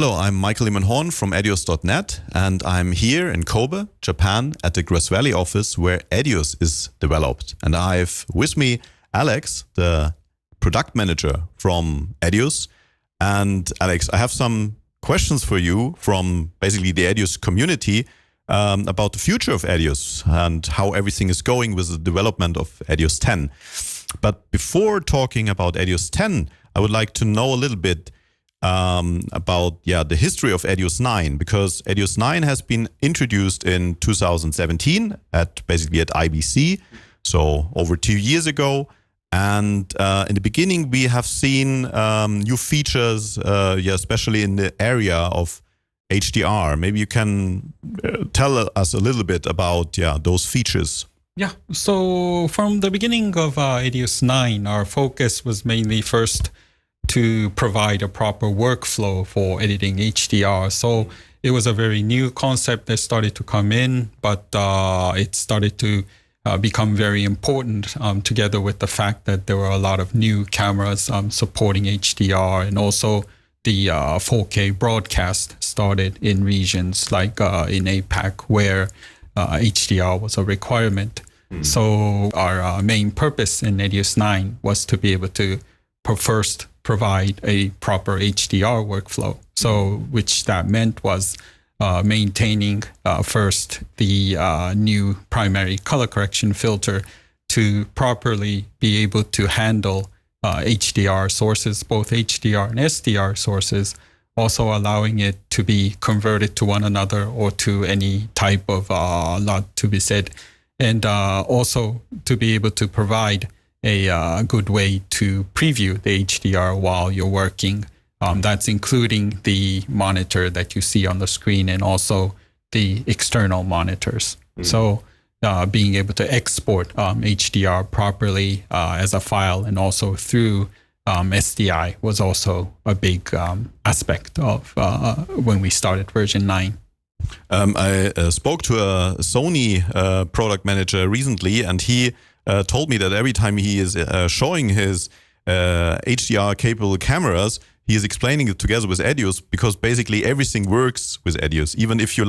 Hello, I'm Michael Lehmann-Horn from EDIUS.net, and I'm here in Kobe, Japan, at the Grass Valley office where EDIUS is developed. And I have with me Alex, the product manager from EDIUS. And Alex, I have some questions for you from basically the EDIUS community about the future of EDIUS and how everything is going with the development of EDIUS 10. But before talking about EDIUS 10, I would like to know a little bit about the history of EDIUS 9, because EDIUS 9 has been introduced in 2017 at IBC, so over 2 years ago. And in the beginning, we have seen new features, especially in the area of HDR. Maybe you can tell us a little bit about those features. Yeah, so from the beginning of EDIUS 9, our focus was mainly first to provide a proper workflow for editing HDR. So it was a very new concept that started to come in, but it started to become very important together with the fact that there were a lot of new cameras supporting HDR, and also the 4K broadcast started in regions like in APAC where HDR was a requirement. So our main purpose in EDIUS 9 was to be able to first provide a proper HDR workflow. So which that meant was maintaining first the new primary color correction filter to properly be able to handle HDR sources, both HDR and SDR sources, also allowing it to be converted to one another or to any type of lot to be said, and also to be able to provide a good way to preview the HDR while you're working. That's including the monitor that you see on the screen and also the external monitors. So being able to export HDR properly as a file and also through SDI was also a big aspect of when we started version 9. I spoke to a Sony product manager recently, and he told me that every time he is showing his HDR capable cameras, he is explaining it together with EDIUS, because basically everything works with EDIUS. Even if you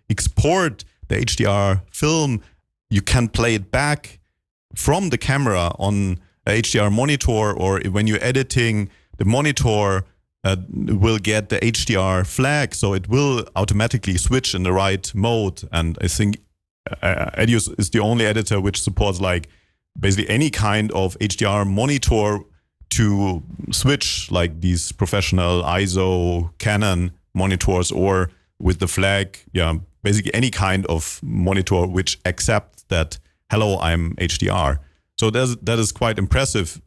export the HDR film, you can play it back from the camera on a HDR monitor, or when you're editing, the monitor will get the HDR flag, so it will automatically switch in the right mode. And I think EDIUS is the only editor which supports basically any kind of HDR monitor to switch, like these professional ISO Canon monitors, or with the flag, basically any kind of monitor which accepts that, hello, I'm HDR. So that is quite impressive.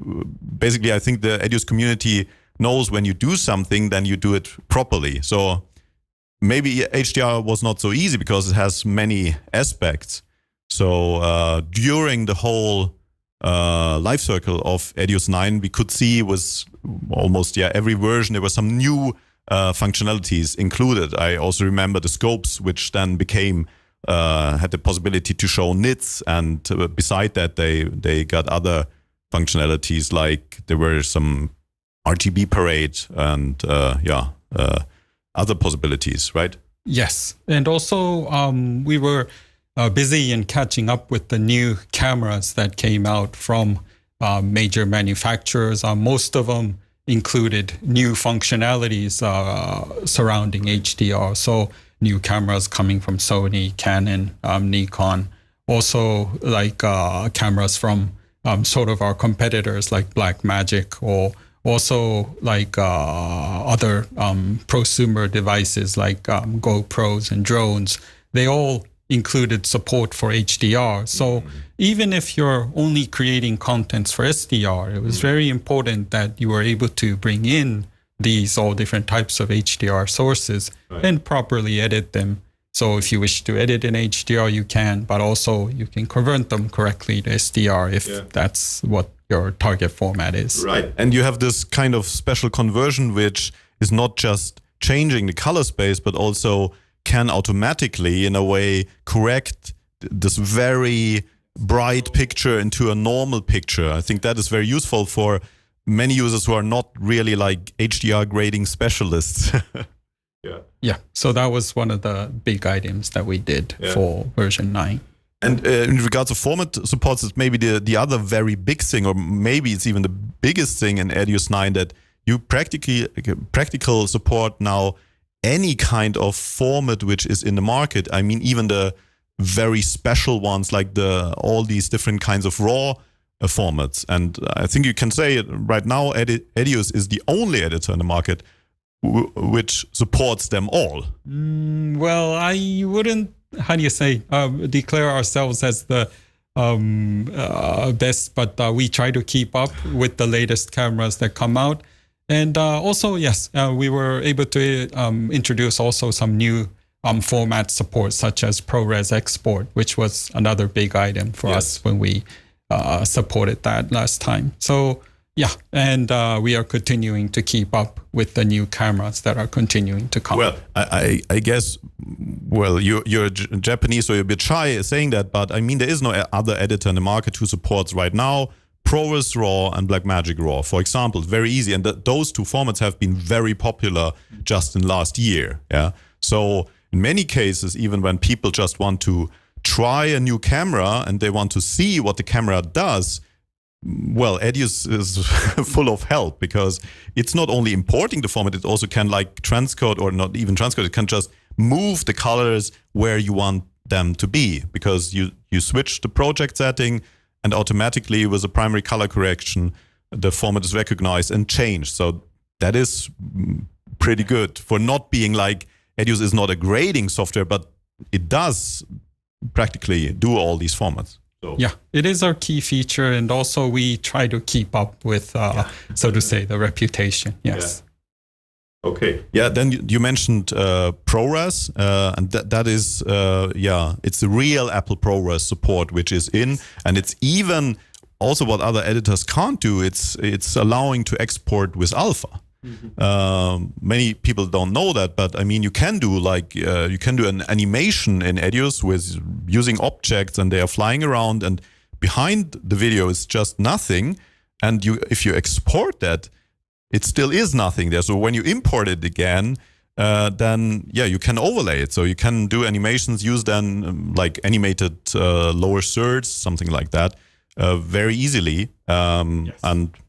Basically, I think the EDIUS community knows when you do something, then you do it properly. So maybe HDR was not so easy because it has many aspects. So during the whole life cycle of EDIUS 9, we could see was almost every version there were some new functionalities included. I also remember the scopes, which then became had the possibility to show nits, and beside that they got other functionalities, like there were some RGB parade and other possibilities, right? Yes, and also we were busy in catching up with the new cameras that came out from major manufacturers. Most of them included new functionalities surrounding HDR. So new cameras coming from Sony, Canon, Nikon. Also cameras from sort of our competitors like Blackmagic, or also other prosumer devices like GoPros and drones. They all included support for HDR. So even if you're only creating contents for SDR, it was very important that you were able to bring in these all different types of HDR sources and properly edit them. So if you wish to edit in HDR, you can, but also you can convert them correctly to SDR if that's what your target format is. Right. And you have this kind of special conversion, which is not just changing the color space, but also can automatically, in a way, correct this very bright picture into a normal picture. I think that is very useful for many users who are not really HDR grading specialists. Yeah. So that was one of the big items that we did for version 9. And in regards to format supports, it's maybe the other very big thing, or maybe it's even the biggest thing in EDIUS 9, that you practical support now any kind of format which is in the market. I mean, even the very special ones, like all these different kinds of raw formats. And I think you can say right now, EDIUS is the only editor in the market which supports them all. Well, I wouldn't, how do you say, declare ourselves as the best, but we try to keep up with the latest cameras that come out. And also, yes, we were able to introduce also some new format support, such as ProRes export, which was another big item for us when we supported that last time. So yeah, and we are continuing to keep up with the new cameras that are continuing to come. Well, I guess, well, you're Japanese, so you're a bit shy saying that, but I mean, there is no other editor in the market who supports right now ProRes RAW and Blackmagic RAW, for example. Very easy, and those two formats have been very popular just in last year. Yeah, so in many cases, even when people just want to try a new camera and they want to see what the camera does, well, EDIUS is full of help, because it's not only importing the format, it also can like transcode, or not even transcode, it can just move the colors where you want them to be, because you switch the project setting and automatically with a primary color correction, the format is recognized and changed. So that is pretty good for not being like, EDIUS is not a grading software, but it does practically do all these formats. So. Yeah, it is our key feature, and also we try to keep up with, so to say, the reputation. Yes. Yeah. Okay. Yeah. Then you mentioned ProRes, and that is it's the real Apple ProRes support which is in, and it's even also what other editors can't do. It's allowing to export with alpha. Many people don't know that, but I mean, you can do an animation in EDIUS with using objects, and they are flying around, and behind the video is just nothing. And if you export that, it still is nothing there. So when you import it again, then you can overlay it. So you can do animations, use then like animated lower thirds, something like that. Very easily, and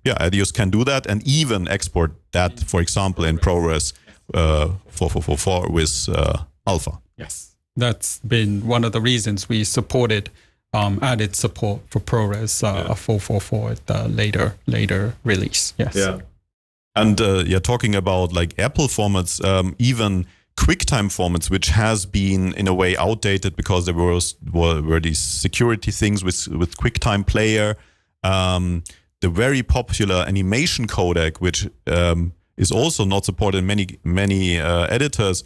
EDIUS can do that, and even export that, for example, in ProRes 444 with alpha. Yes, that's been one of the reasons we supported added support for ProRes 444 at the later release. Yes. Yeah, and talking about like Apple formats, even QuickTime formats, which has been in a way outdated because there were these security things with QuickTime Player. The very popular animation codec, which is also not supported in many editors,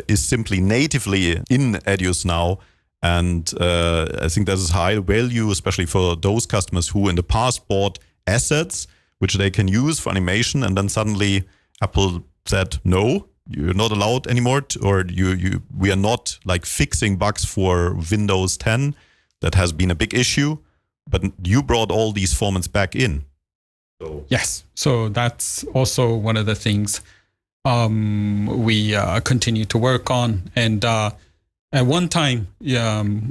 is simply natively in EDIUS now. And I think that is high value, especially for those customers who in the past bought assets which they can use for animation, and then suddenly Apple said, no, you're not allowed anymore, we are not like fixing bugs for Windows 10. That has been a big issue, but you brought all these formats back in. So. Yes, so that's also one of the things we continue to work on. And at one time,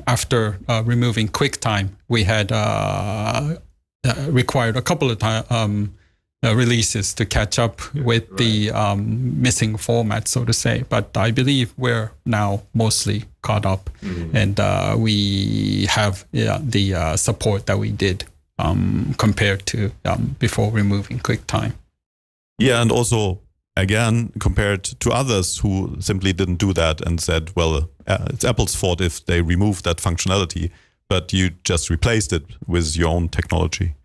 after removing QuickTime, we had required a couple of releases to catch up with the missing format, so to say. But I believe we're now mostly caught up, and we have the support that we did compared to before removing QuickTime. Yeah, and also, again, compared to others who simply didn't do that and said, well, it's Apple's fault if they removed that functionality, but you just replaced it with your own technology.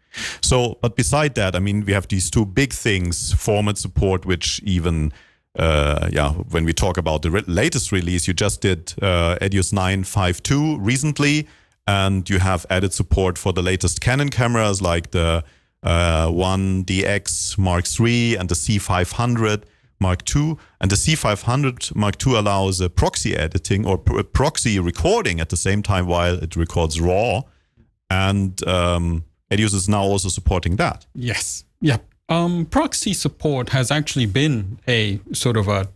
So, but beside that, I mean, we have these two big things, format support, which even, when we talk about the latest release, you just did EDIUS 9.5.2 recently, and you have added support for the latest Canon cameras like the 1DX Mark III and the C500 Mark II. And the C500 Mark II allows proxy editing or proxy recording at the same time while it records RAW. And EDIUS is now also supporting that. Yes. Yep. Proxy support has actually been a sort of a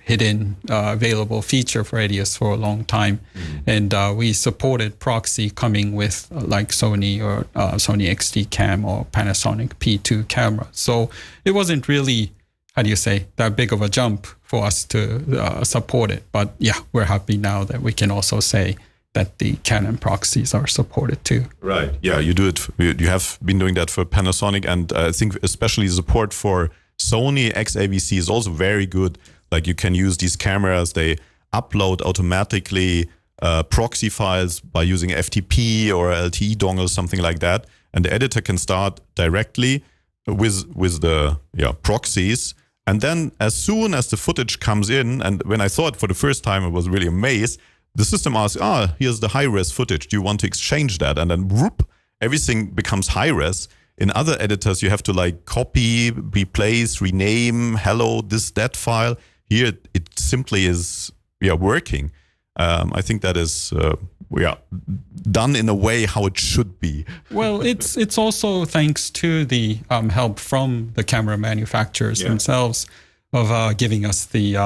hidden available feature for EDIUS for a long time, and we supported proxy coming with like Sony or Sony XT Cam or Panasonic P2 camera. So it wasn't really, how do you say, that big of a jump for us to support it. But yeah, we're happy now that we can also say that the Canon proxies are supported too. Right. Yeah, you do it. You have been doing that for Panasonic, and I think especially support for Sony XAVC is also very good. Like you can use these cameras; they upload automatically proxy files by using FTP or LTE dongle, something like that, and the editor can start directly with the proxies. And then as soon as the footage comes in, and when I saw it for the first time, I was really amazed. The system asks, here's the high-res footage. Do you want to exchange that? And then whoop, everything becomes high-res. In other editors, you have to like copy, replace, rename, hello, this, that file. Here, it simply is working. I think that is done in a way how it should be. Well, it's also thanks to the help from the camera manufacturers themselves of giving us the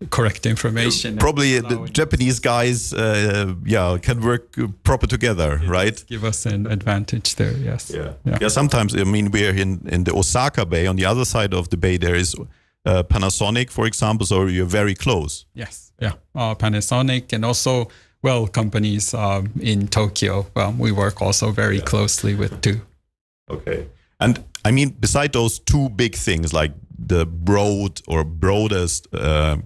correct information. Probably the Japanese guys can work proper together, right? Give us an advantage there, yes. Yeah, sometimes, I mean, we're in the Osaka Bay. On the other side of the bay, there is Panasonic, for example, so you're very close. Yes, Panasonic, and also, companies in Tokyo. We work also very closely with too. Okay. And I mean, beside those two big things, like the broadest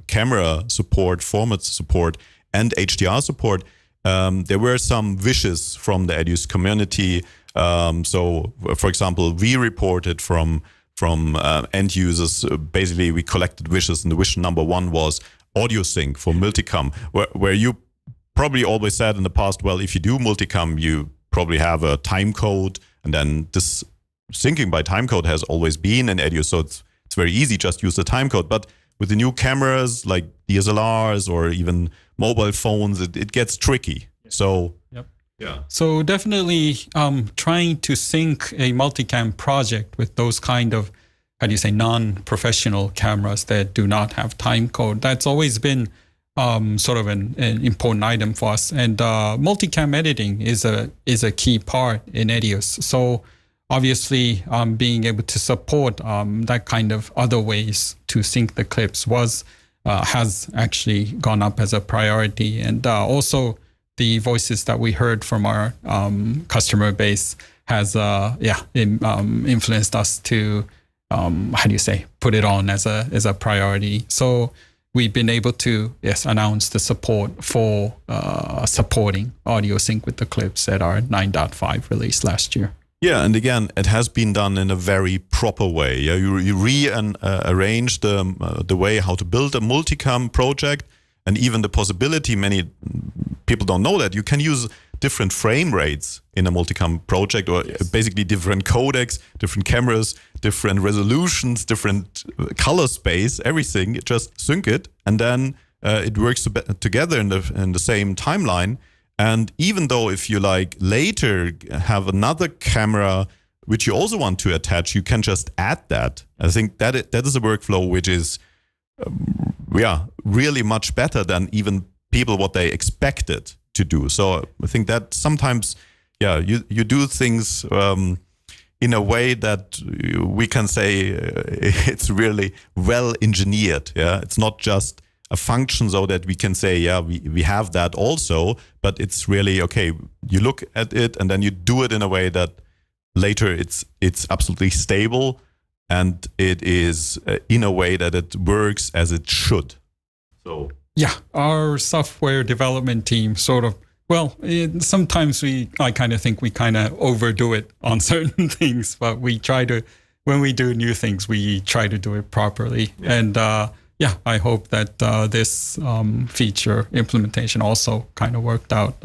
camera support, format support, and HDR support, there were some wishes from the EDIUS community. So, for example, we reported from end users. Basically, we collected wishes, and the wish number one was audio sync for multicam, where you probably always said in the past, well, if you do multicam, you probably have a time code, and then this syncing by time code has always been in EDIUS, so it's very easy, just use the time code. But with the new cameras like DSLRs or even mobile phones, it gets tricky. So so definitely trying to sync a multicam project with those kind of, how do you say, non-professional cameras that do not have time code, that's always been sort of an important item for us. And multicam editing is a key part in EDIUS. So obviously, being able to support that kind of other ways to sync the clips has actually gone up as a priority. And also the voices that we heard from our customer base has influenced us to put it on as a priority. So we've been able to announce the support for supporting audio sync with the clips at our 9.5 release last year. Yeah, and again, it has been done in a very proper way. Yeah, you rearrange the way how to build a multicam project, and even the possibility, many people don't know that you can use different frame rates in a multicam project, or basically different codecs, different cameras, different resolutions, different color space, everything. Just sync it, and then it works together in the same timeline. And even though if you like later have another camera which you also want to attach, you can just add that. I think that is a workflow which is really much better than even people what they expected to do. So I think that sometimes you do things in a way that we can say it's really well engineered. Yeah, it's not just a function so that we can say, we have that also, but it's really, okay, you look at it and then you do it in a way that later it's absolutely stable, and it is in a way that it works as it should. So our software development team sort of, sometimes I kind of think we kind of overdo it on certain things, but we try to, when we do new things, we try to do it properly. And I hope that this feature implementation also kind of worked out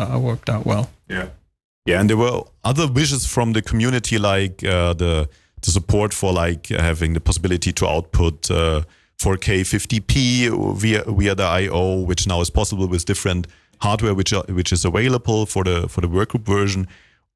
well. Yeah, and there were other wishes from the community, like the support for like having the possibility to output 4K 50p via the I/O, which now is possible with different hardware which is available for the workgroup version,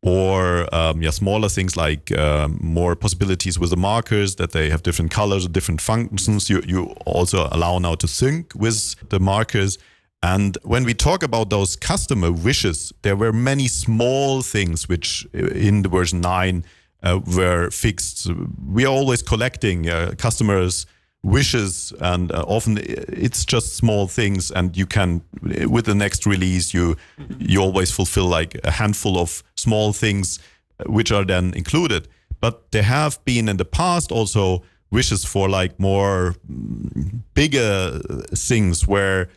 or smaller things like more possibilities with the markers, that they have different colors, different functions. You also allow now to sync with the markers. And when we talk about those customer wishes, there were many small things which in the version 9 were fixed. We are always collecting customers' wishes, and often it's just small things, and you can, with the next release, you always fulfill like a handful of small things which are then included. But there have been in the past also wishes for like more bigger things where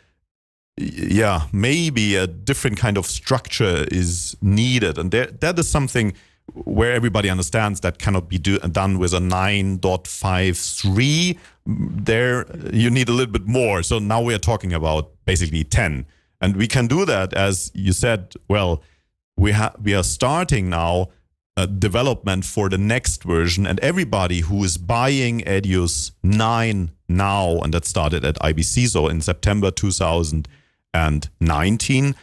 maybe a different kind of structure is needed, and that is something where everybody understands that cannot be done with a 9.53. There you need a little bit more. So now we are talking about basically 10, and we can do that, as you said. Well, we are starting now development for the next version, and everybody who is buying EDIUS 9 now, and that started at IBC, so in September 2019,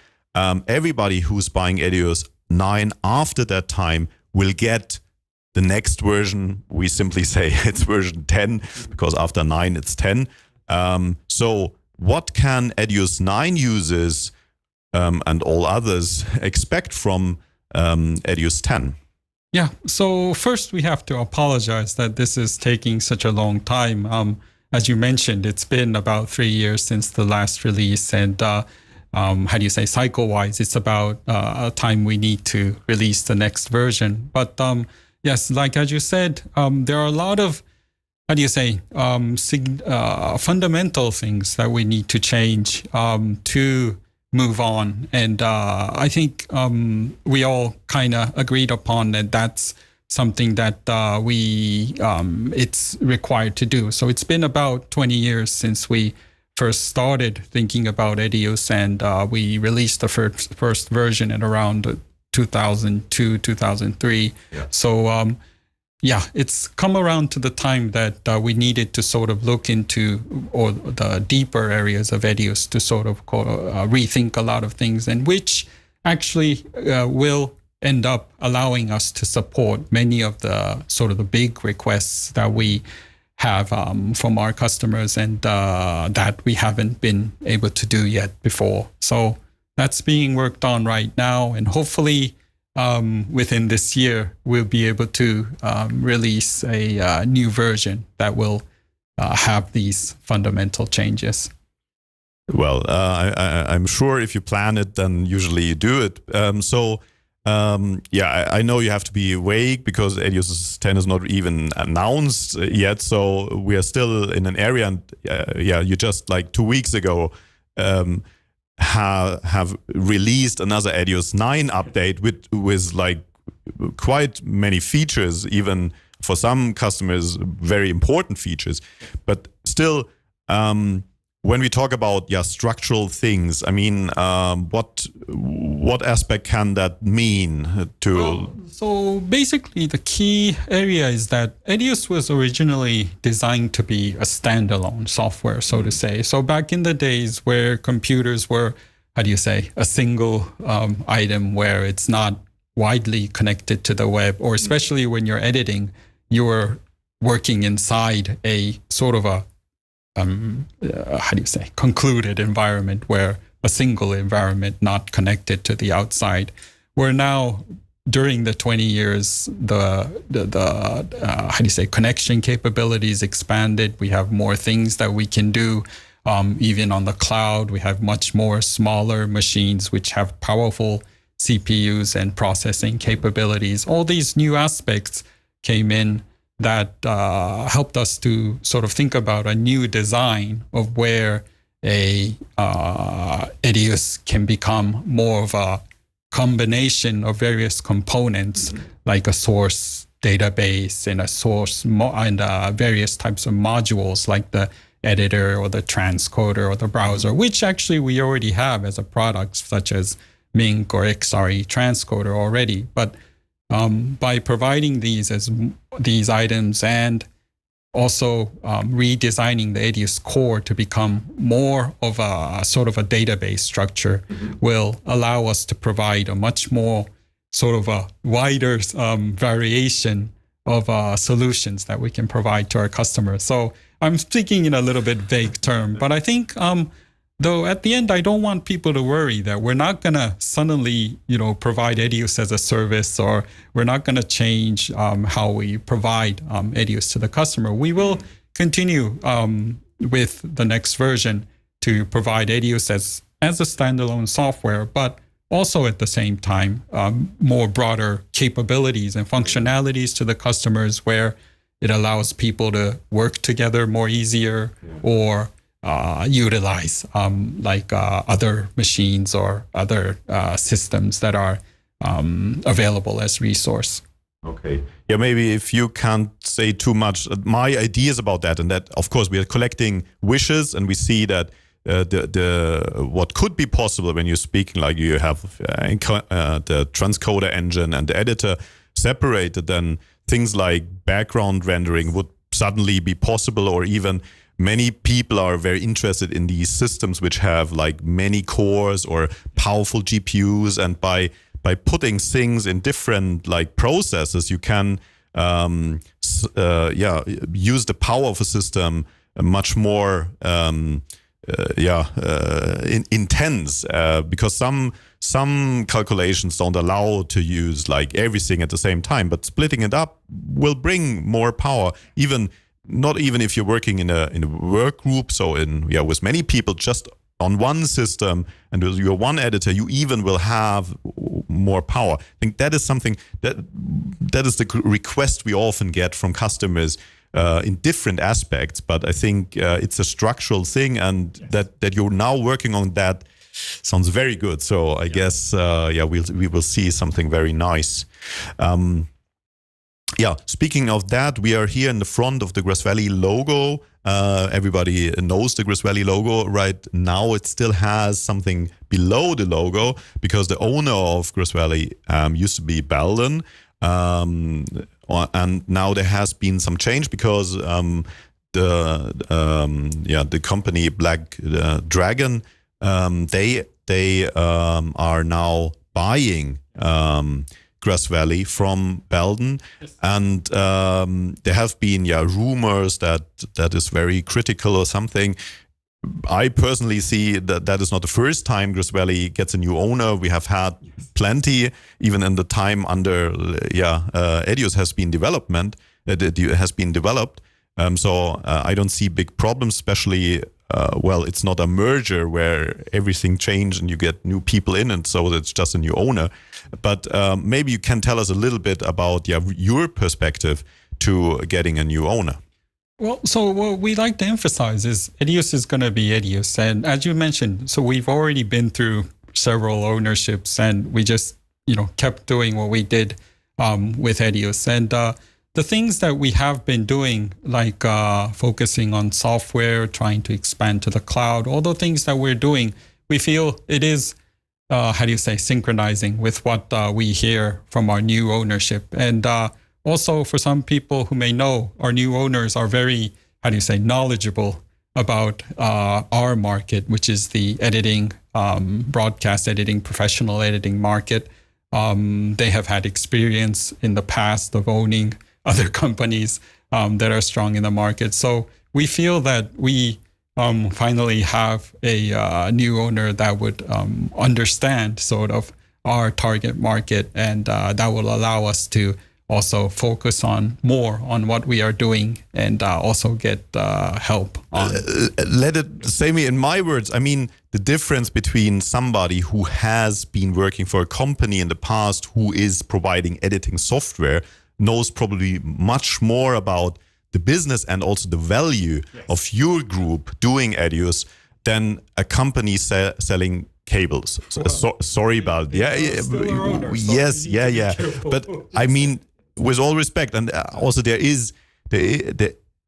everybody who's buying EDIUS 9 after that time will get the next version. We simply say it's version 10 because after 9 it's 10. So what can EDIUS 9 users and all others expect from EDIUS 10? Yeah, so first we have to apologize that this is taking such a long time. As you mentioned, it's been about 3 years since the last release, and cycle-wise, it's about a time we need to release the next version. But yes, like as you said, there are a lot of, fundamental things that we need to change to move on. And I think we all kind of agreed upon that that's something that it's required to do. So it's been about 20 years since we first started thinking about EDIUS, and we released the first version at around 2002, 2003. Yeah. So it's come around to the time that we needed to sort of look into or the deeper areas of EDIUS to sort of rethink a lot of things, and which actually will end up allowing us to support many of the sort of the big requests that we have from our customers, and that we haven't been able to do yet before. So that's being worked on right now, and hopefully within this year we'll be able to release a new version that will have these fundamental changes. Well, I'm sure if you plan it, then usually you do it. I know you have to be vague because EDIUS 10 is not even announced yet. So we are still in an area, and you just like 2 weeks ago have released another EDIUS 9 update with like quite many features, even for some customers, very important features. But still, when we talk about structural things, I mean, what aspect can that mean to? So basically, the key area is that EDIUS was originally designed to be a standalone software, so to say. So back in the days where computers were, a single item where it's not widely connected to the web, or especially when you're editing, you're working inside a sort of a concluded environment, where a single environment not connected to the outside. Where now, during the 20 years, the connection capabilities expanded. We have more things that we can do. Even on the cloud, we have much more smaller machines which have powerful CPUs and processing capabilities. All these new aspects came in that helped us to sort of think about a new design of where a EDIUS can become more of a combination of various components, like a source database and a source and various types of modules like the editor or the transcoder or the browser, which actually we already have as a product, such as Mink or XRE transcoder already. But by providing these items and also redesigning the EDIUS core to become more of a sort of a database structure will allow us to provide a much more sort of a wider variation of solutions that we can provide to our customers. So I'm speaking in a little bit vague term, but I think though at the end, I don't want people to worry that we're not going to suddenly, provide EDIUS as a service, or we're not going to change how we provide EDIUS to the customer. We will continue with the next version to provide EDIUS as a standalone software, but also at the same time, more broader capabilities and functionalities to the customers, where it allows people to work together more easier, or utilize other machines or other systems that are available as resource. Okay. Yeah, maybe if you can't say too much, my ideas about that, and that, of course, we are collecting wishes, and we see that the what could be possible when you're speaking, like you have the transcoder engine and the editor separated, then things like background rendering would suddenly be possible, or even many people are very interested in these systems which have like many cores or powerful GPUs, and by putting things in different like processes, you can use the power of a system much more intense, because some calculations don't allow to use like everything at the same time, but splitting it up will bring more power, not even if you're working in a work group, so with many people just on one system and with your one editor, you even will have more power. I think that is something that is the request we often get from customers in different aspects, but I think it's a structural thing, and that you're now working on that sounds very good. So I guess we will see something very nice. Speaking of that, we are here in the front of the Grass Valley logo. Everybody knows the Grass Valley logo. Right now, it still has something below the logo, because the owner of Grass Valley used to be Belden. And now there has been some change, because the company Black Dragon, they are now buying Grass Valley from Belden. Yes. And there have been rumors that is very critical or something. I personally see that is not the first time Grass Valley gets a new owner. We have had plenty, even in the time under EDIUS has been developed. So I don't see big problems, especially it's not a merger where everything changed and you get new people in, and so it's just a new owner. But maybe you can tell us a little bit about your perspective to getting a new owner. Well, so what we like to emphasize is EDIUS is going to be EDIUS. And as you mentioned, so we've already been through several ownerships, and we just, kept doing what we did with EDIUS. And the things that we have been doing, like focusing on software, trying to expand to the cloud, all the things that we're doing, we feel it is, synchronizing with what we hear from our new ownership. And also, for some people who may know, our new owners are very, knowledgeable about our market, which is the editing, broadcast editing, professional editing market. They have had experience in the past of owning other companies that are strong in the market. So we feel that we finally have a new owner that would understand sort of our target market, and that will allow us to also focus more on what we are doing, and also get help on. Let it say me in my words. I mean, the difference between somebody who has been working for a company in the past, who is providing editing software, knows probably much more about the business and also the value of your group doing EDIUS than a company selling cables. Sorry about but I mean, with all respect, and also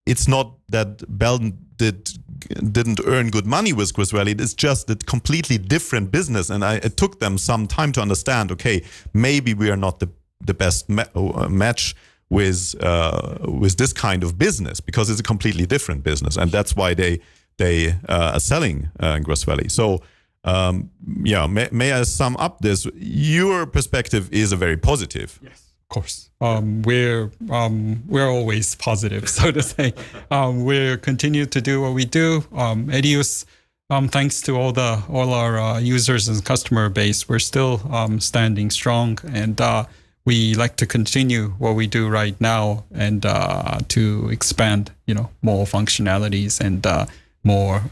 it's not that Belden didn't earn good money with Grass Valley. It's just a completely different business, and it took them some time to understand. Okay, maybe we are not the best match with this kind of business, because it's a completely different business, and that's why they are selling Grass Valley. So may I sum up this? Your perspective is a very positive. Yes, of course. We're always positive, so to say. We continue to do what we do. EDIUS, thanks to all our users and customer base, we're still standing strong, and we like to continue what we do right now and to expand, more functionalities and more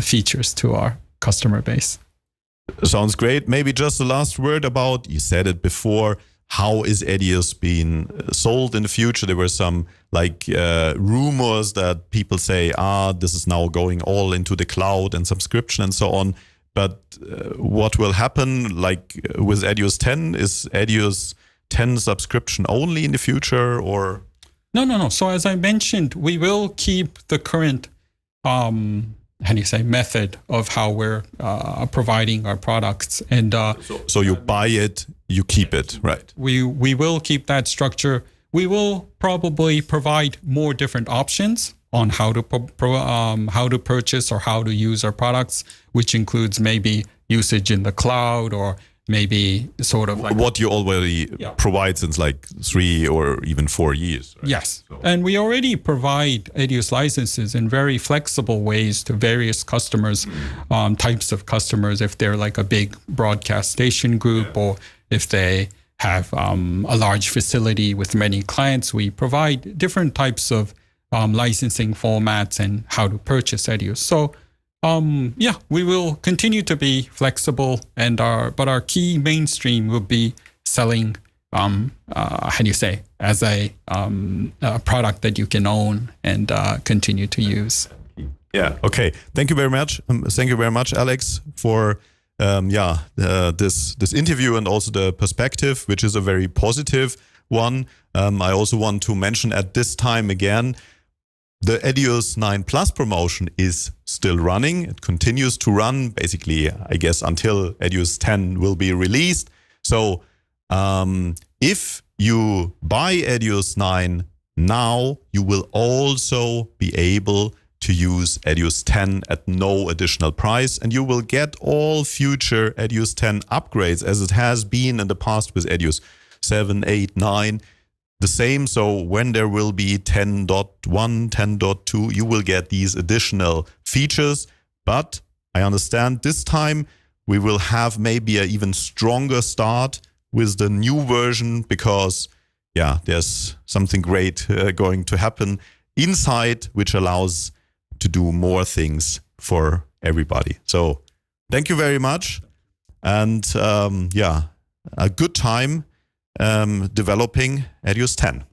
features to our customer base. Sounds great. Maybe just the last word about, you said it before, how is EDIUS being sold in the future? There were some rumors that people say, this is now going all into the cloud and subscription and so on. But what will happen, with EDIUS 10? Is EDIUS 10 subscription only in the future, or? No. So as I mentioned, we will keep the current method of how we're providing our products. And so you buy it, you keep it, right? We will keep that structure. We will probably provide more different options on how to purchase or how to use our products, which includes maybe usage in the cloud, or maybe sort of what you already provide since 3 or even 4 years. Right? Yes. So. And we already provide EDIUS licenses in very flexible ways to various customers, types of customers, if they're a big broadcast station group, or if they have a large facility with many clients. We provide different types of licensing formats and how to purchase EDIUS. So we will continue to be flexible, but our key mainstream will be selling, as a product that you can own and continue to use. Yeah. Okay. Thank you very much. Thank you very much, Alex, for this interview and also the perspective, which is a very positive one. I also want to mention at this time again, the EDIUS 9 Plus promotion is still running. It continues to run, basically, I guess, until EDIUS 10 will be released. So if you buy EDIUS 9 now, you will also be able to use EDIUS 10 at no additional price, and you will get all future EDIUS 10 upgrades as it has been in the past with EDIUS 7, 8, 9. The same, so when there will be 10.1, 10.2, you will get these additional features. But I understand this time we will have maybe an even stronger start with the new version, because there's something great going to happen inside, which allows to do more things for everybody. So thank you very much. And a good time developing EDIUS 10.